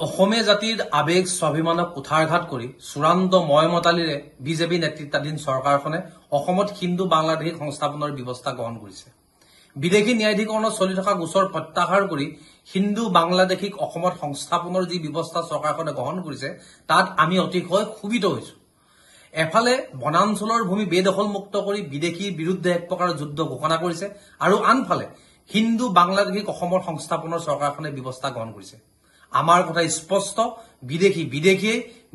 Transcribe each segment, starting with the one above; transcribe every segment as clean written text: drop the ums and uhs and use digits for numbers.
অসমীয়া জাতিৰ আবেগ স্বাভিমানক কুঠাৰঘাত কৰি চূড়ান্ত ময়মতালিৰে বিজেপি নেতৃত্বাধীন চৰকাৰখনে অসমত হিন্দু বাংলাদেশী সংস্থাপনৰ ব্যৱস্থা গ্ৰহণ কৰিছে। বিদেশী ন্যায়াধিকৰণত চলি থকা গোচৰ প্ৰত্যাহাৰ কৰি হিন্দু বাংলাদেশীক অসমত সংস্থাপনৰ যি ব্যৱস্থা চৰকাৰখনে গ্ৰহণ কৰিছে তাত আমি অতিশয় ক্ষুভিত হৈছো। এফালে বনাঞ্চলৰ ভূমি বেদখলমুক্ত কৰি বিদেশীৰ বিৰুদ্ধে এক প্ৰকাৰ যুদ্ধ ঘোষণা কৰিছে আৰু আনফালে হিন্দু বাংলাদেশীক অসমৰ সংস্থাপনৰ চৰকাৰখনে ব্যৱস্থা গ্ৰহণ কৰিছে। আমাৰ কথা স্পষ্ট,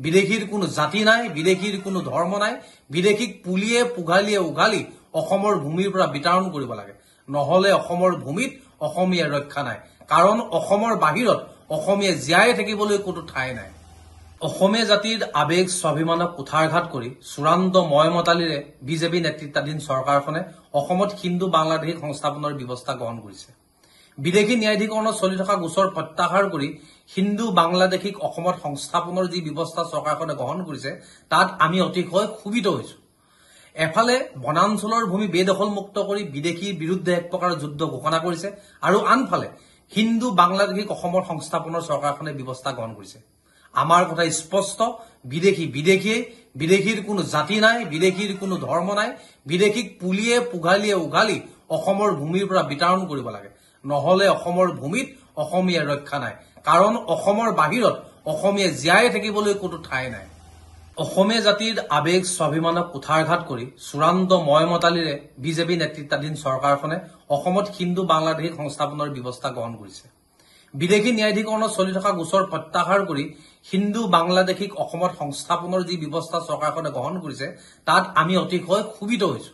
বিদেশীৰ কোনো জাতি নাই, বিদেশীৰ কোনো ধৰ্ম নাই, বিদেশীক পুলিয়ে পুঘালিয়ে উঘালি অসমৰ ভূমিৰ পৰা বিতৰণ কৰিব লাগে, নহলে অসমৰ ভূমিত অসমীয়াৰ ৰক্ষা নাই। কাৰণ অসমৰ বাহিৰত অসমীয়া জীয়াই থাকিবলৈ কোনো ঠাই নাই। অসমীয়া জাতিৰ আবেগ স্বাভিমানক কুঠাৰঘাত কৰি চূড়ান্ত ময়মতালিৰে বিজেপি নেতৃত্বাধীন চৰকাৰখনে অসমত হিন্দু বাংলাদেশী সংস্থাপনৰ ব্যৱস্থা গ্ৰহণ কৰিছে। বিদেশী ন্যায়াধিকৰণত চলি থকা গোচৰ প্ৰত্যাহাৰ কৰি হিন্দু বাংলাদেশীক অসমত সংস্থাপনৰ যি ব্যৱস্থা চৰকাৰখনে গ্ৰহণ কৰিছে তাত আমি অতিশয় ক্ষুভিত হৈছো। এফালে বনাঞ্চলৰ ভূমি বেদখলমুক্ত কৰি বিদেশীৰ বিৰুদ্ধে এক প্ৰকাৰ যুদ্ধ ঘোষণা কৰিছে আৰু আনফালে হিন্দু বাংলাদেশীক অসমৰ সংস্থাপনৰ চৰকাৰখনে ব্যৱস্থা গ্ৰহণ কৰিছে। আমাৰ কথা স্পষ্ট, বিদেশীৰ কোনো জাতি নাই, বিদেশীৰ কোনো ধৰ্ম নাই, বিদেশীক পুলিয়ে পুঘালিয়ে উঘালি অসমৰ ভূমিৰ পৰা বিতৰণ কৰিব লাগে, নহলে অসমৰ ভূমিত অসমীয়াৰ ৰক্ষা নাই। কাৰণ অসমৰ বাহিৰত অসমীয়া জীয়াই থাকিবলৈ কোনো ঠাই নাই। অসমীয়া জাতিৰ আবেগ স্বাভিমানক কুঠাৰঘাত কৰি চূড়ান্ত ময়মতালিৰে বিজেপি নেতৃত্বাধীন চৰকাৰখনে অসমত হিন্দু বাংলাদেশী সংস্থাপনৰ ব্যৱস্থা গ্ৰহণ কৰিছে। বিদেশী ন্যায়াধিকৰণত চলি থকা গোচৰ প্ৰত্যাহাৰ কৰি হিন্দু বাংলাদেশীক অসমত সংস্থাপনৰ যি ব্যৱস্থা চৰকাৰখনে গ্ৰহণ কৰিছে তাত আমি অতিশয় ক্ষুভিত হৈছো।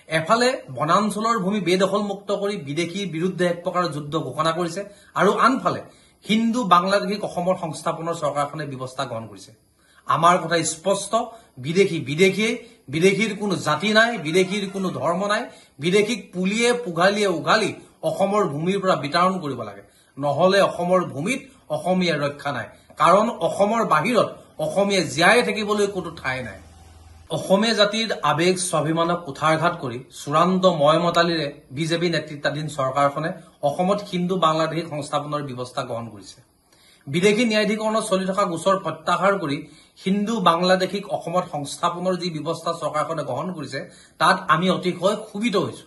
এফালে বনাঞ্চলৰ ভূমি বেদখলমুক্ত কৰি বিদেশীৰ বিৰুদ্ধে এক প্ৰকাৰ যুদ্ধ ঘোষণা কৰিছে আৰু আনফালে হিন্দু বাংলাদেশীক অসমৰ সংস্থাপনৰ চৰকাৰখনে ব্যৱস্থা গ্ৰহণ কৰিছে। আমাৰ কথা স্পষ্ট, বিদেশীৰ কোনো জাতি নাই, বিদেশীৰ কোনো ধৰ্ম নাই, বিদেশীক পুলিয়ে পুঘালিয়ে উঘালি অসমৰ ভূমিৰ পৰা বিতৰণ কৰিব লাগে, নহলে অসমৰ ভূমিত অসমীয়াৰ ৰক্ষা নাই। কাৰণ অসমৰ বাহিৰত অসমীয়া জীয়াই থাকিবলৈ কোনো ঠাই নাই। অসমীয়া জাতিৰ আবেগ স্বাভিমানক কুঠাৰঘাত কৰি চূড়ান্ত ময়মতালিৰে বিজেপি নেতৃত্বাধীন চৰকাৰখনে অসমত হিন্দু বাংলাদেশী সংস্থাপনৰ ব্যৱস্থা গ্ৰহণ কৰিছে। বিদেশী ন্যায়াধিকৰণত চলি থকা গোচৰ প্ৰত্যাহাৰ কৰি হিন্দু বাংলাদেশীক অসমত সংস্থাপনৰ যি ব্যৱস্থা চৰকাৰখনে গ্ৰহণ কৰিছে তাত আমি অতিশয় ক্ষুভিত হৈছো।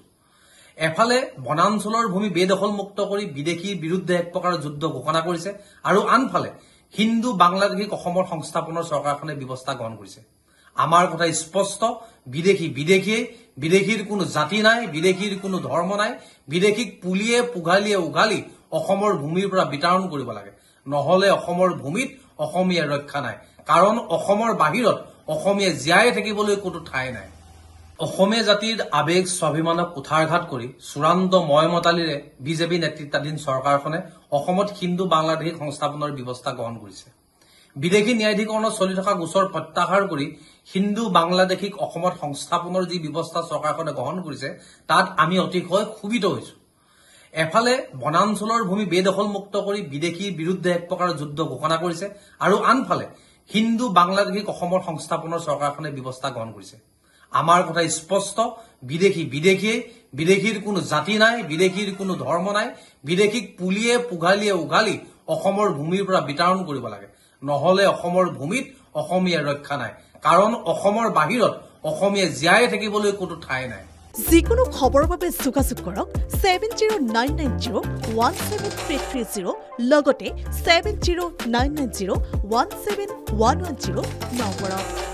এফালে বনাঞ্চলৰ ভূমি বেদখলমুক্ত কৰি বিদেশীৰ বিৰুদ্ধে এক প্ৰকাৰ যুদ্ধ ঘোষণা কৰিছে আৰু আনফালে হিন্দু বাংলাদেশীক অসমৰ সংস্থাপনৰ চৰকাৰখনে ব্যৱস্থা গ্ৰহণ কৰিছে। আমাৰ কথা স্পষ্ট, বিদেশীৰ কোনো জাতি নাই, বিদেশীৰ কোনো ধৰ্ম নাই, বিদেশীক পুলিয়ে পুঘালিয়ে উঘালি অসমৰ ভূমিৰ পৰা বিতৰণ কৰিব লাগে, নহলে অসমৰ ভূমিত অসমীয়াৰ ৰক্ষা নাই। কাৰণ অসমৰ বাহিৰত অসমীয়া জীয়াই থাকিবলৈ কোনো ঠাই নাই। অসমীয়া জাতিৰ আবেগ স্বাভিমানক কুঠাৰঘাত কৰি চূড়ান্ত ময়মতালিৰে বিজেপি নেতৃত্বাধীন চৰকাৰখনে অসমত হিন্দু বাংলাদেশী সংস্থাপনৰ ব্যৱস্থা গ্ৰহণ কৰিছে। বিদেশী ন্যায়াধিকৰণত চলি থকা গোচৰ প্ৰত্যাহাৰ কৰি হিন্দু বাংলাদেশীক অসমত সংস্থাপনৰ যি ব্যৱস্থা চৰকাৰখনে গ্ৰহণ কৰিছে তাত আমি অতিশয় ক্ষুভিত হৈছো। এফালে বনাঞ্চলৰ ভূমি বেদখলমুক্ত কৰি বিদেশীৰ বিৰুদ্ধে এক প্ৰকাৰ যুদ্ধ ঘোষণা কৰিছে আৰু আনফালে হিন্দু বাংলাদেশীক অসমৰ সংস্থাপনৰ চৰকাৰখনে ব্যৱস্থা গ্ৰহণ কৰিছে। আমাৰ কথা স্পষ্ট, বিদেশীৰ কোনো জাতি নাই, বিদেশীৰ কোনো ধৰ্ম নাই, বিদেশীক পুলিয়ে পুঘালিয়ে উঘালি অসমৰ ভূমিৰ পৰা বিতৰণ কৰিব লাগে, নহলে অসমৰ ভূমিত অসমীয়াৰ ৰক্ষা নাই। কাৰণ অসমৰ বাহিৰত অসমীয়া জীয়াই থাকিবলৈ কোনো ঠাই নাই। যিকোনো খবৰৰ বাবে যোগাযোগ কৰক 7099017330 লগতে 7099017110 নম্বৰত।